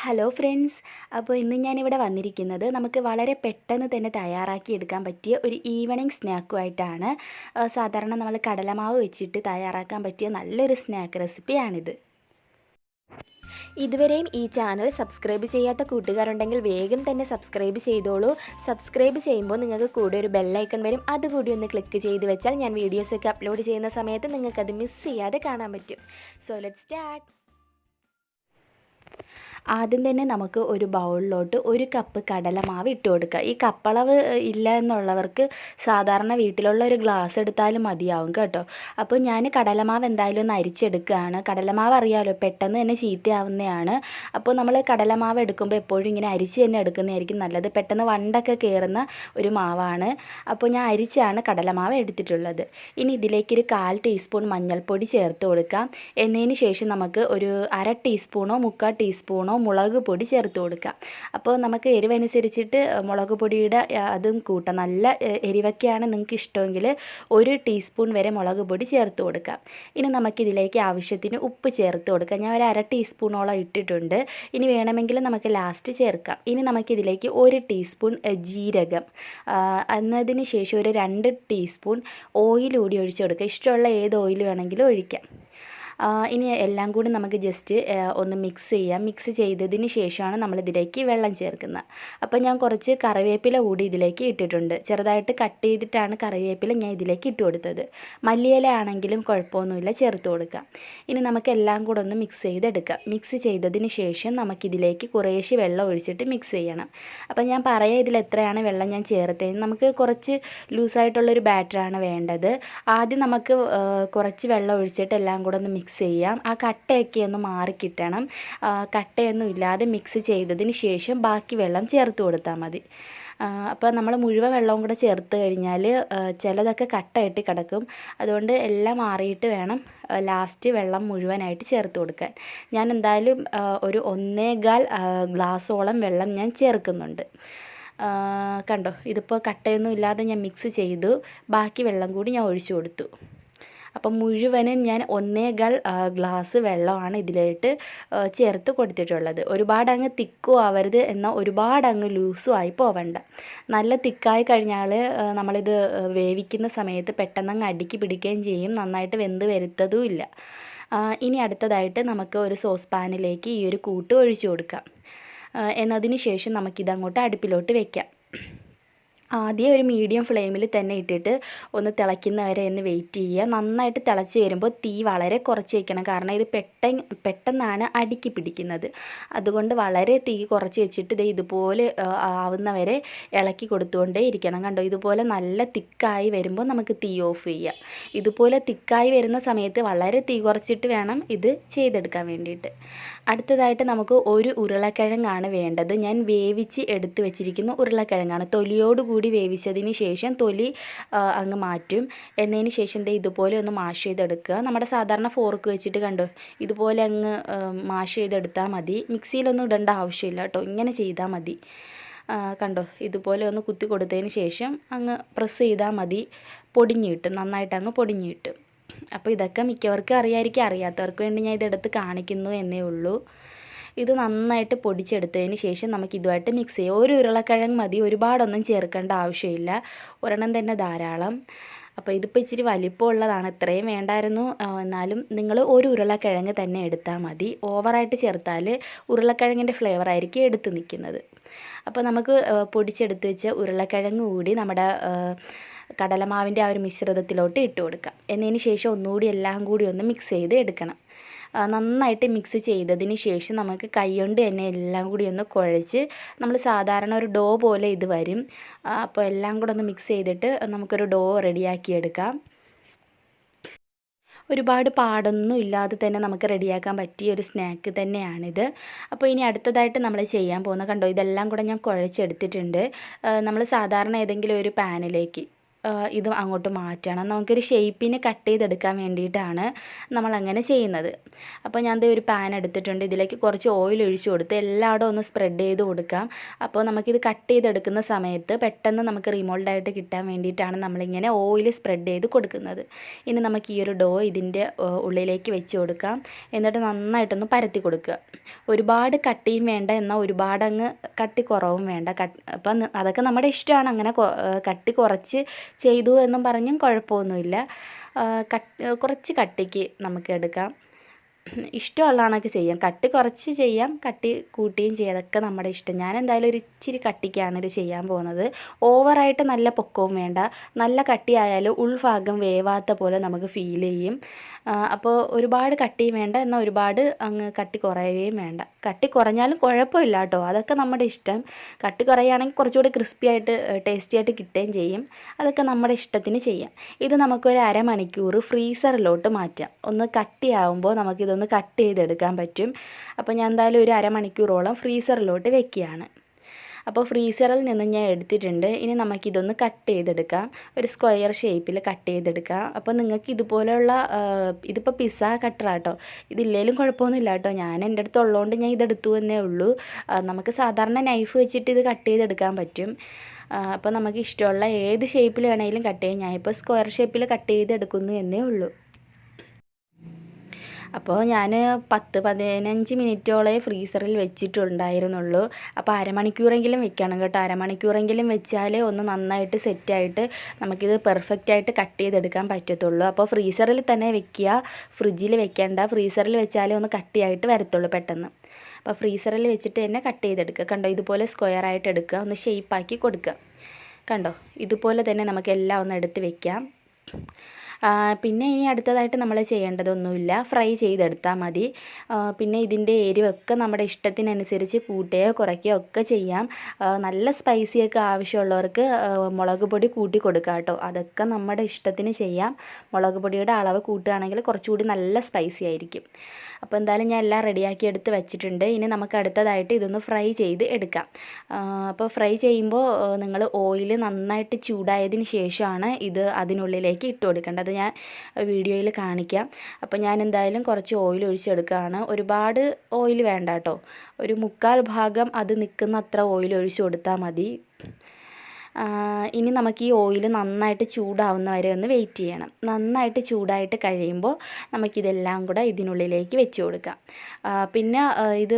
Hello friends. അപ്പോൾ ഇന്ന് ഞാനിവിടെ വന്നിരിക്കുന്നത് നമുക്ക് വളരെ പെട്ടെന്ന് തന്നെ തയ്യാറാക്കി എടുക്കാൻ പറ്റിയ ഒരു ഈവനിങ് സ്നാക്കുമായിട്ടാണ്. സാധാരണ നമ്മൾ കടലമാവ് വെച്ചിട്ട് തയ്യാറാക്കാൻ പറ്റിയ നല്ലൊരു സ്നാക്ക് റെസിപ്പിയാണിത്. ഇതുവരെയും ഈ ചാനൽ സബ്സ്ക്രൈബ് ചെയ്യാത്ത കൂട്ടുകാരുണ്ടെങ്കിൽ വേഗം തന്നെ സബ്സ്ക്രൈബ് ചെയ്തോളൂ. സബ്സ്ക്രൈബ് ചെയ്യുമ്പോൾ നിങ്ങൾക്ക് കൂടെ ഒരു ബെല്ലൈക്കൺ വരും, അതുകൂടി ഒന്ന് ക്ലിക്ക് ചെയ്ത് വെച്ചാൽ ഞാൻ വീഡിയോസൊക്കെ അപ്ലോഡ് ചെയ്യുന്ന സമയത്ത് നിങ്ങൾക്കത് മിസ് ചെയ്യാതെ കാണാൻ പറ്റും. So let's start. ആദ്യം തന്നെ നമുക്ക് ഒരു ബൗളിലോട്ട് 1 കപ്പ് കടലമാവ് ഇട്ട് കൊടുക്കുക. ഈ കപ്പളവ് ഇല്ല എന്നുള്ളവർക്ക് സാധാരണ വീട്ടിലുള്ള ഒരു ഗ്ലാസ് എടുത്താലും മതിയാവും കേട്ടോ. അപ്പോൾ ഞാൻ കടലമാവ് എന്തായാലും ഒന്ന് അരിച്ചെടുക്കുകയാണ്. കടലമാവ് അറിയാമല്ലോ, പെട്ടെന്ന് തന്നെ ചീത്തയാവുന്നതാണ്. അപ്പോൾ നമ്മൾ കടലമാവ് എടുക്കുമ്പോൾ എപ്പോഴും ഇങ്ങനെ അരിച്ച് തന്നെ എടുക്കുന്നതായിരിക്കും നല്ലത്. പെട്ടെന്ന് വണ്ടൊക്കെ കയറുന്ന ഒരു മാവാണ്. അപ്പോൾ ഞാൻ അരിച്ചാണ് കടലമാവ് എടുത്തിട്ടുള്ളത്. ഇനി ഇതിലേക്ക് ഒരു 1/4 ടീസ്പൂൺ മഞ്ഞൾപ്പൊടി ചേർത്ത് കൊടുക്കാം. എന്നതിന് ശേഷം നമുക്ക് ഒരു 1/2 ടീസ്പൂണോ 3/4 ടീസ്പൂണോ മുളക് പൊടി ചേർത്ത് കൊടുക്കാം. അപ്പോൾ നമുക്ക് എരിവനുസരിച്ചിട്ട് മുളക് പൊടിയുടെ അതും കൂട്ടാം. നല്ല എരിവൊക്കെയാണ് നിങ്ങൾക്ക് ഇഷ്ടമെങ്കിൽ 1 ടീസ്പൂൺ വരെ മുളക് പൊടി ചേർത്ത് കൊടുക്കാം. ഇനി നമുക്കിതിലേക്ക് ആവശ്യത്തിന് ഉപ്പ് ചേർത്ത് കൊടുക്കാം. ഞാൻ ഒരു 1/2 ടീസ്പൂണോളം ഇട്ടിട്ടുണ്ട്. ഇനി വേണമെങ്കിൽ നമുക്ക് ലാസ്റ്റ് ചേർക്കാം. ഇനി നമുക്കിതിലേക്ക് 1 ടീസ്പൂൺ ജീരകം, എന്നതിന് ശേഷം ഒരു 2 ടീസ്പൂൺ ഓയിൽ കൂടി ഒഴിച്ച് കൊടുക്കുക. ഇഷ്ടമുള്ള ഏത് ഓയിൽ വേണമെങ്കിലും ഒഴിക്കാം. ഇനി എല്ലാം കൂടി നമുക്ക് ജസ്റ്റ് ഒന്ന് മിക്സ് ചെയ്യാം. മിക്സ് ചെയ്തതിന് ശേഷമാണ് നമ്മളിതിലേക്ക് വെള്ളം ചേർക്കുന്നത്. അപ്പോൾ ഞാൻ കുറച്ച് കറിവേപ്പില കൂടി ഇതിലേക്ക് ഇട്ടിട്ടുണ്ട്. ചെറുതായിട്ട് കട്ട് ചെയ്തിട്ടാണ് കറിവേപ്പില ഞാൻ ഇതിലേക്ക് ഇട്ട് കൊടുത്തത്. മല്ലിയില ആണെങ്കിലും കുഴപ്പമൊന്നുമില്ല, ചേർത്ത് കൊടുക്കാം. ഇനി നമുക്ക് എല്ലാം കൂടെ ഒന്ന് മിക്സ് ചെയ്തെടുക്കാം. മിക്സ് ചെയ്തതിന് ശേഷം നമുക്കിതിലേക്ക് കുറേശ്ശെ വെള്ളം ഒഴിച്ചിട്ട് മിക്സ് ചെയ്യണം. അപ്പോൾ ഞാൻ പറയാം ഇതിൽ എത്രയാണ് വെള്ളം ഞാൻ ചേർത്തത്. നമുക്ക് കുറച്ച് ലൂസായിട്ടുള്ളൊരു ബാറ്ററാണ് വേണ്ടത്. ആദ്യം നമുക്ക് കുറച്ച് വെള്ളം ഒഴിച്ചിട്ട് എല്ലാം കൂടെ ഒന്ന് മിക്സ് ചെയ്യാം. ആ കട്ടയൊക്കെ ഒന്ന് മാറിക്കിട്ടണം. കട്ടയൊന്നും ഇല്ലാതെ മിക്സ് ചെയ്തതിന് ശേഷം ബാക്കി വെള്ളം ചേർത്ത് കൊടുത്താൽ മതി. അപ്പോൾ നമ്മൾ മുഴുവൻ വെള്ളവും കൂടെ ചേർത്ത് കഴിഞ്ഞാൽ ചിലതൊക്കെ കട്ടയിട്ട് കിടക്കും. അതുകൊണ്ട് എല്ലാം മാറിയിട്ട് വേണം ലാസ്റ്റ് വെള്ളം മുഴുവനായിട്ട് ചേർത്ത് കൊടുക്കാൻ. ഞാൻ എന്തായാലും ഒരു 1.25 ഗ്ലാസോളം വെള്ളം ഞാൻ ചേർക്കുന്നുണ്ട്. കണ്ടോ, ഇതിപ്പോൾ കട്ടയൊന്നും ഇല്ലാതെ ഞാൻ മിക്സ് ചെയ്തു. ബാക്കി വെള്ളം കൂടി ഞാൻ ഒഴിച്ചു കൊടുത്തു. അപ്പം മുഴുവനും ഞാൻ 1.25 ഗ്ലാസ് വെള്ളമാണ് ഇതിലായിട്ട് ചേർത്ത് കൊടുത്തിട്ടുള്ളത്. ഒരുപാട് അങ്ങ് തിക്കും ആവരുത്, എന്നാൽ ഒരുപാട് അങ്ങ് ലൂസും ആയി പോവണ്ട. നല്ല തിക്കായി കഴിഞ്ഞാൽ നമ്മളിത് വേവിക്കുന്ന സമയത്ത് പെട്ടെന്ന് അങ്ങ് അടുക്കി പിടിക്കുകയും ചെയ്യും, നന്നായിട്ട് വെന്ത് വരുത്തതും ഇല്ല. ഇനി അടുത്തതായിട്ട് നമുക്ക് ഒരു സോസ് പാനിലേക്ക് ഈ ഒരു കൂട്ട് ഒഴിച്ചു കൊടുക്കാം. എന്നതിന് ശേഷം നമുക്കിതങ്ങോട്ട് അടുപ്പിലോട്ട് വെക്കാം. ആദ്യം ഒരു മീഡിയം ഫ്ലെയിമിൽ തന്നെ ഇട്ടിട്ട് ഒന്ന് തിളയ്ക്കുന്നവരെ ഒന്ന് വെയിറ്റ് ചെയ്യുക. നന്നായിട്ട് തിളച്ച് വരുമ്പോൾ തീ വളരെ കുറച്ച് വയ്ക്കണം, കാരണം ഇത് പെട്ടെന്നാണ് അടുക്കി പിടിക്കുന്നത്. അതുകൊണ്ട് വളരെ തീ കുറച്ച് വെച്ചിട്ട് ഇത് ഇതുപോലെ ആവുന്നവരെ ഇളക്കി കൊടുത്തുകൊണ്ടേ ഇരിക്കണം. കണ്ടോ, ഇതുപോലെ നല്ല തിക്കായി വരുമ്പോൾ നമുക്ക് തീ ഓഫ് ചെയ്യാം. ഇതുപോലെ തിക്കായി വരുന്ന സമയത്ത് വളരെ തീ കുറച്ചിട്ട് വേണം ഇത് ചെയ്തെടുക്കാൻ വേണ്ടിയിട്ട്. അടുത്തതായിട്ട് നമുക്ക് ഒരു ഉരുളക്കിഴങ്ങാണ് വേണ്ടത്. ഞാൻ വേവിച്ച് എടുത്ത് വെച്ചിരിക്കുന്ന ഉരുളക്കിഴങ്ങാണ്. തൊലിയോട് കൂടി വേവിച്ചതിന് ശേഷം തൊലി അങ്ങ് മാറ്റും. എന്നതിന് ശേഷം ഇതുപോലെ ഒന്ന് മാഷ് ചെയ്തെടുക്കുക. നമ്മുടെ സാധാരണ ഫോർക്ക് വെച്ചിട്ട് കണ്ടോ, ഇതുപോലെ അങ്ങ് മാഷ് ചെയ്തെടുത്താൽ മതി. മിക്സിയിലൊന്നും ഇടേണ്ട ആവശ്യമില്ല കേട്ടോ, ഇങ്ങനെ ചെയ്താൽ മതി. കണ്ടോ, ഇതുപോലെ ഒന്ന് കുത്തി കൊടുത്തതിന് ശേഷം അങ്ങ് പ്രസ് ചെയ്താൽ മതി. പൊടിഞ്ഞ് കിട്ടും, നന്നായിട്ട് അങ്ങ് പൊടിഞ്ഞ് കിട്ടും. അപ്പോൾ ഇതൊക്കെ മിക്കവർക്കും അറിയാമായിരിക്കും, അറിയാത്തവർക്ക് വേണ്ടി ഞാൻ ഇതെടുത്ത് കാണിക്കുന്നു എന്നേ ഉള്ളൂ. ഇത് നന്നായിട്ട് പൊടിച്ചെടുത്തതിന് ശേഷം നമുക്ക് ഇതുമായിട്ട് മിക്സ് ചെയ്യാം. ഒരു ഉരുളക്കിഴങ്ങ് മതി, ഒരുപാടൊന്നും ചേർക്കേണ്ട ആവശ്യമില്ല, ഒരെണ്ണം തന്നെ ധാരാളം. അപ്പോൾ ഇതിപ്പോൾ ഇച്ചിരി വലിപ്പമുള്ളതാണ്, ഇത്രയും വേണ്ടായിരുന്നു. എന്നാലും നിങ്ങൾ ഒരു ഉരുളക്കിഴങ്ങ് തന്നെ എടുത്താൽ മതി. ഓവറായിട്ട് ചേർത്താൽ ഉരുളക്കിഴങ്ങിൻ്റെ ഫ്ലേവർ ആയിരിക്കും എടുത്ത് നിൽക്കുന്നത്. അപ്പോൾ നമുക്ക് പൊടിച്ചെടുത്ത് വെച്ച ഉരുളക്കിഴങ്ങ് കൂടി നമ്മുടെ കടലമാവിൻ്റെ ആ ഒരു മിശ്രിതത്തിലോട്ട് ഇട്ട് കൊടുക്കാം. എന്നതിന് ശേഷം ഒന്നുകൂടി എല്ലാം കൂടി ഒന്ന് മിക്സ് ചെയ്ത് എടുക്കണം. നന്നായിട്ട് മിക്സ് ചെയ്തതിന് ശേഷം നമുക്ക് കൈകൊണ്ട് തന്നെ എല്ലാം കൂടി ഒന്ന് കുഴച്ച്, നമ്മൾ സാധാരണ ഒരു ഡോ പോലെ ഇത് വരും. അപ്പോൾ എല്ലാം കൂടെ ഒന്ന് മിക്സ് ചെയ്തിട്ട് നമുക്കൊരു ഡോ റെഡിയാക്കി എടുക്കാം. ഒരുപാട് പാടൊന്നും ഇല്ലാതെ തന്നെ നമുക്ക് റെഡിയാക്കാൻ പറ്റിയ ഒരു സ്നാക്ക് തന്നെയാണിത്. അപ്പോൾ ഇനി അടുത്തതായിട്ട് നമ്മൾ ചെയ്യാൻ പോകുന്ന, കണ്ടോ, ഇതെല്ലാം കൂടെ ഞാൻ കുഴച്ചെടുത്തിട്ടുണ്ട്. നമ്മൾ സാധാരണ ഏതെങ്കിലും ഒരു പാനിലേക്ക് ഇതും അങ്ങോട്ട് മാറ്റണം. നമുക്കൊരു ഷേപ്പിന് കട്ട് ചെയ്തെടുക്കാൻ വേണ്ടിയിട്ടാണ് നമ്മളങ്ങനെ ചെയ്യുന്നത്. അപ്പോൾ ഞാൻ ദേ ഒരു പാൻ എടുത്തിട്ടുണ്ട്. ഇതിലേക്ക് കുറച്ച് ഓയിൽ ഒഴിച്ച് കൊടുത്ത് എല്ലായിടും ഒന്ന് സ്പ്രെഡ് ചെയ്ത് കൊടുക്കാം. അപ്പോൾ നമുക്കിത് കട്ട് ചെയ്തെടുക്കുന്ന സമയത്ത് പെട്ടെന്ന് നമുക്ക് റിമോൾഡായിട്ട് കിട്ടാൻ വേണ്ടിയിട്ടാണ് നമ്മളിങ്ങനെ ഓയിൽ സ്പ്രെഡ് ചെയ്ത് കൊടുക്കുന്നത്. ഇനി നമുക്ക് ഈ ഒരു ഡോ ഇതിൻ്റെ ഉള്ളിലേക്ക് വെച്ച് കൊടുക്കാം. എന്നിട്ട് നന്നായിട്ടൊന്ന് പരത്തി കൊടുക്കുക. ഒരുപാട് കട്ടിയും വേണ്ട, എന്നാൽ ഒരുപാട് അങ്ങ് കട്ടി കുറവും വേണ്ട. അപ്പം അതൊക്കെ നമ്മുടെ ഇഷ്ടമാണ്. അങ്ങനെ കട്ടി കുറച്ച് ചെയ്തു എന്നും പറഞ്ഞും കുഴപ്പമൊന്നുമില്ല. കുറച്ച് കട്ടിക്ക് നമുക്ക് എടുക്കാം. ഇഷ്ടമുള്ള കണക്ക് ചെയ്യാം. കട്ടി കുറച്ച് ചെയ്യാം, കട്ടി കൂട്ടുകയും ചെയ്യാം. അതൊക്കെ നമ്മുടെ ഇഷ്ടം. ഞാൻ എന്തായാലും ഒരു ഇച്ചിരി കട്ടിക്കാണ് ഇത് ചെയ്യാൻ പോകുന്നത്. ഓവറായിട്ട് നല്ല പൊക്കവും വേണ്ട, നല്ല കട്ടിയായാലും ഉൾഭാഗം വേവാത്ത പോലെ നമുക്ക് ഫീൽ ചെയ്യും. അപ്പോൾ ഒരുപാട് കട്ടിയും വേണ്ട, എന്നാൽ ഒരുപാട് അങ്ങ് കട്ടി കുറയുകയും വേണ്ട. കട്ടി കുറഞ്ഞാലും കുഴപ്പമില്ല കേട്ടോ, അതൊക്കെ നമ്മുടെ ഇഷ്ടം. കട്ടി കുറയുകയാണെങ്കിൽ കുറച്ചുകൂടി ക്രിസ്പി ആയിട്ട് ടേസ്റ്റി ആയിട്ട് കിട്ടുകയും ചെയ്യും. അതൊക്കെ നമ്മുടെ ഇഷ്ടത്തിന് ചെയ്യാം. ഇത് നമുക്കൊരു അരമണിക്കൂർ ഫ്രീസറിലോട്ട് മാറ്റാം. ഒന്ന് കട്ടിയാവുമ്പോൾ നമുക്കിതൊന്ന് കട്ട് ചെയ്തെടുക്കാൻ പറ്റും. അപ്പോൾ ഞാൻ എന്തായാലും ഒരു അരമണിക്കൂറോളം ഫ്രീസറിലോട്ട് വെക്കുകയാണ്. അപ്പോൾ ഫ്രീസറിൽ നിന്ന് ഞാൻ എടുത്തിട്ടുണ്ട്. ഇനി നമുക്കിതൊന്ന് കട്ട് ചെയ്തെടുക്കാം. ഒരു സ്ക്വയർ ഷേപ്പിൽ കട്ട് ചെയ്തെടുക്കാം. അപ്പോൾ നിങ്ങൾക്ക് ഇതുപോലെയുള്ള ഇതിപ്പോൾ പിസ്സ കട്ടറാട്ടോ, ഇതില്ലേലും കുഴപ്പമൊന്നുമില്ല കേട്ടോ. ഞാൻ എൻ്റെ അടുത്ത് ഉള്ളതുകൊണ്ട് ഞാൻ ഇതെടുത്തു എന്നേ ഉള്ളൂ. നമുക്ക് സാധാരണ നൈഫ് വെച്ചിട്ട് ഇത് കട്ട് ചെയ്തെടുക്കാൻ പറ്റും. അപ്പോൾ നമുക്ക് ഇഷ്ടമുള്ള ഏത് ഷേപ്പിൽ വേണമെങ്കിലും കട്ട് ചെയ്യാം. ഞാനിപ്പോൾ സ്ക്വയർ ഷേപ്പിൽ കട്ട് ചെയ്തെടുക്കുന്നു എന്നേ ഉള്ളൂ. അപ്പോൾ ഞാൻ 10-15 മിനിറ്റോളേ ഫ്രീസറിൽ വെച്ചിട്ടുണ്ടായിരുന്നുള്ളൂ. അപ്പോൾ അരമണിക്കൂറെങ്കിലും വെക്കണം കേട്ടോ. അരമണിക്കൂറെങ്കിലും വെച്ചാൽ ഒന്ന് നന്നായിട്ട് സെറ്റായിട്ട് നമുക്കിത് പെർഫെക്റ്റായിട്ട് കട്ട് ചെയ്തെടുക്കാൻ പറ്റത്തുള്ളൂ. അപ്പോൾ ഫ്രീസറിൽ തന്നെ വെക്കുക, ഫ്രിഡ്ജിൽ വെക്കേണ്ട. ഫ്രീസറിൽ വെച്ചാലേ ഒന്ന് കട്ടിയായിട്ട് വരത്തുള്ളൂ പെട്ടെന്ന്. അപ്പോൾ ഫ്രീസറിൽ വെച്ചിട്ട് തന്നെ കട്ട് ചെയ്തെടുക്കുക. കണ്ടോ, ഇതുപോലെ സ്ക്വയറായിട്ട് എടുക്കുക, ഒന്ന് ഷേപ്പാക്കി കൊടുക്കുക. കണ്ടോ, ഇതുപോലെ തന്നെ നമുക്ക് എല്ലാം ഒന്ന് എടുത്ത് വെക്കാം. പിന്നെ ഇനി അടുത്തതായിട്ട് നമ്മൾ ചെയ്യേണ്ടതൊന്നുമില്ല, ഫ്രൈ ചെയ്തെടുത്താൽ മതി. പിന്നെ ഇതിൻ്റെ എരിവൊക്കെ നമ്മുടെ ഇഷ്ടത്തിനനുസരിച്ച് കൂട്ടുകയോ കുറയ്ക്കുകയോ ഒക്കെ ചെയ്യാം. നല്ല സ്പൈസിയൊക്കെ ആവശ്യമുള്ളവർക്ക് മുളക് പൊടി കൂട്ടി കൊടുക്കാം കേട്ടോ. അതൊക്കെ നമ്മുടെ ഇഷ്ടത്തിന് ചെയ്യാം. മുളക് പൊടിയുടെ അളവ് കൂട്ടുകയാണെങ്കിൽ കുറച്ചുകൂടി നല്ല സ്പൈസി ആയിരിക്കും. അപ്പോൾ എന്തായാലും ഞാൻ എല്ലാം റെഡിയാക്കി എടുത്ത് വെച്ചിട്ടുണ്ട്. ഇനി നമുക്ക് അടുത്തതായിട്ട് ഇതൊന്ന് ഫ്രൈ ചെയ്ത് എടുക്കാം. അപ്പോൾ ഫ്രൈ ചെയ്യുമ്പോൾ നിങ്ങൾ ഓയിൽ നന്നായിട്ട് ചൂടായതിന് ശേഷമാണ് ഇത് അതിനുള്ളിലേക്ക് ഇട്ട് കൊടുക്കേണ്ടത്. അത് ഞാൻ വീഡിയോയിൽ കാണിക്കാം. അപ്പോൾ ഞാൻ എന്തായാലും കുറച്ച് ഓയിൽ ഒഴിച്ചെടുക്കുകയാണ്. ഒരുപാട് ഓയിൽ വേണ്ട കേട്ടോ, ഒരു 1/4 ഭാഗം അത് നിൽക്കുന്ന അത്ര ഓയിൽ ഒഴിച്ച് കൊടുത്താൽ മതി. ഇനി നമുക്ക് ഈ ഓയിൽ നന്നായിട്ട് ചൂടാവുന്ന വരെ ഒന്ന് വെയിറ്റ് ചെയ്യണം. നന്നായിട്ട് ചൂടായിട്ട് കഴിയുമ്പോൾ നമുക്കിതെല്ലാം കൂടെ ഇതിനുള്ളിലേക്ക് വെച്ച് കൊടുക്കാം. പിന്നെ ഇത്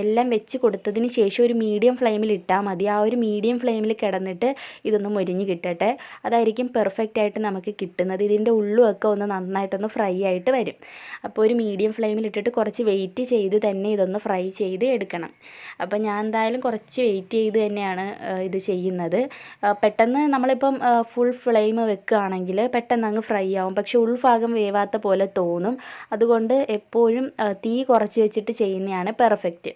എല്ലാം വെച്ച് കൊടുത്തതിന് ശേഷം ഒരു മീഡിയം ഫ്ലെയിമിൽ ഇട്ടാൽ മതി. ആ ഒരു മീഡിയം ഫ്ലെയിമിൽ കിടന്നിട്ട് ഇതൊന്ന് മൊരിഞ്ഞ് കിട്ടട്ടെ. അതായിരിക്കും പെർഫെക്റ്റായിട്ട് നമുക്ക് കിട്ടുന്നത്. ഇതിൻ്റെ ഉള്ളുമൊക്കെ ഒന്ന് നന്നായിട്ടൊന്ന് ഫ്രൈ ആയിട്ട് വരും. അപ്പോൾ ഒരു മീഡിയം ഫ്ലെയിമിൽ ഇട്ടിട്ട് കുറച്ച് വെയിറ്റ് ചെയ്ത് തന്നെ ഇതൊന്ന് ഫ്രൈ ചെയ്ത് എടുക്കണം. അപ്പോൾ ഞാൻ എന്തായാലും കുറച്ച് വെയിറ്റ് ചെയ്ത് തന്നെയാണ് ഇത് ചെയ്യുന്നത്. പെട്ടെന്ന് നമ്മളിപ്പം ഫുൾ ഫ്ലെയിം വെക്കുകയാണെങ്കിൽ പെട്ടെന്ന് അങ്ങ് ഫ്രൈ ആവും. പക്ഷെ ഉൾഭാഗം വേവാത്ത പോലെ തോന്നും. അതുകൊണ്ട് എപ്പോഴും തീ കുറച്ച് വെച്ചിട്ട് ചെയ്യുന്നതാണ് പെർഫെക്റ്റ്.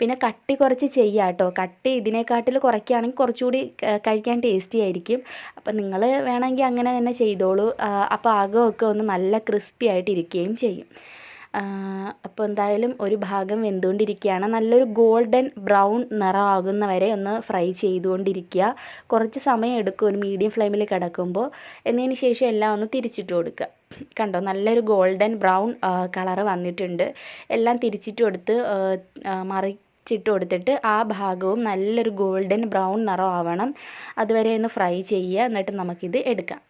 പിന്നെ കട്ടി കുറച്ച് ചെയ്യുക കേട്ടോ. കട്ടി ഇതിനെക്കാട്ടിൽ കുറയ്ക്കുകയാണെങ്കിൽ കുറച്ചുകൂടി കഴിക്കാൻ ടേസ്റ്റി ആയിരിക്കും. അപ്പം നിങ്ങൾ വേണമെങ്കിൽ അങ്ങനെ തന്നെ ചെയ്തോളൂ. അപ്പോൾ അകമൊക്കെ ഒന്ന് നല്ല ക്രിസ്പി ആയിട്ട് ഇരിക്കുകയും ചെയ്യും. അപ്പോൾ എന്തായാലും ഒരു ഭാഗം വെന്തുകൊണ്ടിരിക്കുകയാണ്. നല്ലൊരു ഗോൾഡൻ ബ്രൗൺ നിറമാകുന്ന വരെ ഒന്ന് ഫ്രൈ ചെയ്തുകൊണ്ടിരിക്കുക. കുറച്ച് സമയം എടുക്കും ഒരു മീഡിയം ഫ്ലെയിമിൽ കിടക്കുമ്പോൾ. എന്നതിന് ശേഷം എല്ലാം ഒന്ന് തിരിച്ചിട്ട് കൊടുക്കുക. കണ്ടോ, നല്ലൊരു ഗോൾഡൻ ബ്രൗൺ കളറ് വന്നിട്ടുണ്ട്. എല്ലാം തിരിച്ചിട്ട് കൊടുത്ത് മറിച്ചിട്ട് കൊടുത്തിട്ട് ആ ഭാഗവും നല്ലൊരു ഗോൾഡൻ ബ്രൗൺ നിറമാവണം. അതുവരെ ഒന്ന് ഫ്രൈ ചെയ്യുക. എന്നിട്ട് നമുക്കിത് എടുക്കാം.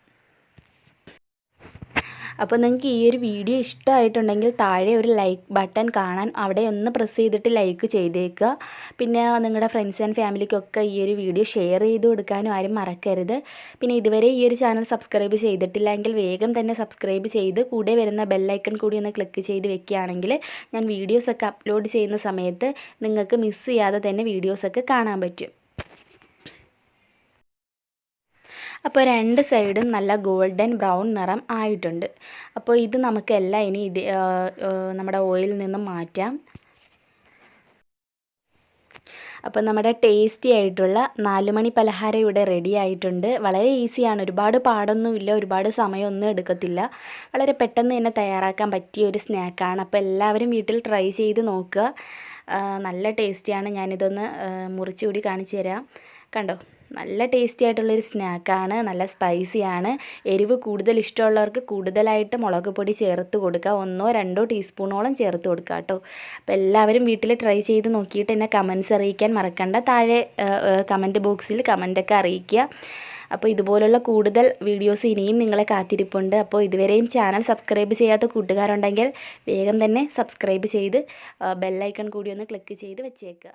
അപ്പോൾ നിങ്ങൾക്ക് ഈ ഒരു വീഡിയോ ഇഷ്ടമായിട്ടുണ്ടെങ്കിൽ താഴെ ഒരു ലൈക്ക് ബട്ടൺ കാണാൻ, അവിടെ ഒന്ന് പ്രസ് ചെയ്തിട്ട് ലൈക്ക് ചെയ്തേക്കുക. പിന്നെ നിങ്ങളുടെ ഫ്രണ്ട്സ് ആൻഡ് ഫാമിലിക്കൊക്കെ ഈ ഒരു വീഡിയോ ഷെയർ ചെയ്ത് കൊടുക്കാനും ആരും മറക്കരുത്. പിന്നെ ഇതുവരെ ഈ ഒരു ചാനൽ സബ്സ്ക്രൈബ് ചെയ്തിട്ടില്ലെങ്കിൽ വേഗം തന്നെ സബ്സ്ക്രൈബ് ചെയ്ത് കൂടെ വരുന്ന ബെല്ലൈക്കൺ കൂടി ഒന്ന് ക്ലിക്ക് ചെയ്ത് വെക്കുകയാണെങ്കിൽ ഞാൻ വീഡിയോസൊക്കെ അപ്ലോഡ് ചെയ്യുന്ന സമയത്ത് നിങ്ങൾക്ക് മിസ് ചെയ്യാതെ തന്നെ വീഡിയോസൊക്കെ കാണാൻ പറ്റും. അപ്പോൾ രണ്ട് സൈഡും നല്ല ഗോൾഡൻ ബ്രൗൺ നിറം ആയിട്ടുണ്ട്. അപ്പോൾ ഇത് നമുക്കെല്ലാം ഇനി നമ്മുടെ ഓയിലിൽ നിന്നും മാറ്റാം. അപ്പോൾ നമ്മുടെ ടേസ്റ്റി ആയിട്ടുള്ള 4 മണി പലഹാരം ഇവിടെ റെഡി ആയിട്ടുണ്ട്. വളരെ ഈസിയാണ്, ഒരുപാട് പാടൊന്നുമില്ല, ഒരുപാട് സമയമൊന്നും എടുക്കത്തില്ല. വളരെ പെട്ടെന്ന് തന്നെ തയ്യാറാക്കാൻ പറ്റിയ ഒരു സ്നാക്കാണ്. അപ്പോൾ എല്ലാവരും വീട്ടിൽ ട്രൈ ചെയ്ത് നോക്കുക. നല്ല ടേസ്റ്റിയാണ്. ഞാനിതൊന്ന് മുറിച്ചുകൂടി കാണിച്ചു തരാം. കണ്ടോ, നല്ല ടേസ്റ്റി ആയിട്ടുള്ളൊരു സ്നാക്കാണ്. നല്ല സ്പൈസിയാണ്. എരിവ് കൂടുതൽ ഇഷ്ടമുള്ളവർക്ക് കൂടുതലായിട്ട് മുളക് പൊടി ചേർത്ത് കൊടുക്കുക. 1-2 ടീസ്പൂണോളം ചേർത്ത് കൊടുക്കുക കേട്ടോ. അപ്പോൾ എല്ലാവരും വീട്ടിൽ ട്രൈ ചെയ്ത് നോക്കിയിട്ട് എന്നെ കമൻറ്റ്സ് അറിയിക്കാൻ മറക്കണ്ട. താഴെ കമൻറ്റ് ബോക്സിൽ കമൻറ്റൊക്കെ അറിയിക്കുക. അപ്പോൾ ഇതുപോലുള്ള കൂടുതൽ വീഡിയോസ് ഇനിയും നിങ്ങളെ കാത്തിരിപ്പുണ്ട്. അപ്പോൾ ഇതുവരെയും ചാനൽ സബ്സ്ക്രൈബ് ചെയ്യാത്ത കൂട്ടുകാരുണ്ടെങ്കിൽ വേഗം തന്നെ സബ്സ്ക്രൈബ് ചെയ്ത് ബെല്ലൈക്കൺ കൂടി ഒന്ന് ക്ലിക്ക് ചെയ്ത് വെച്ചേക്കുക.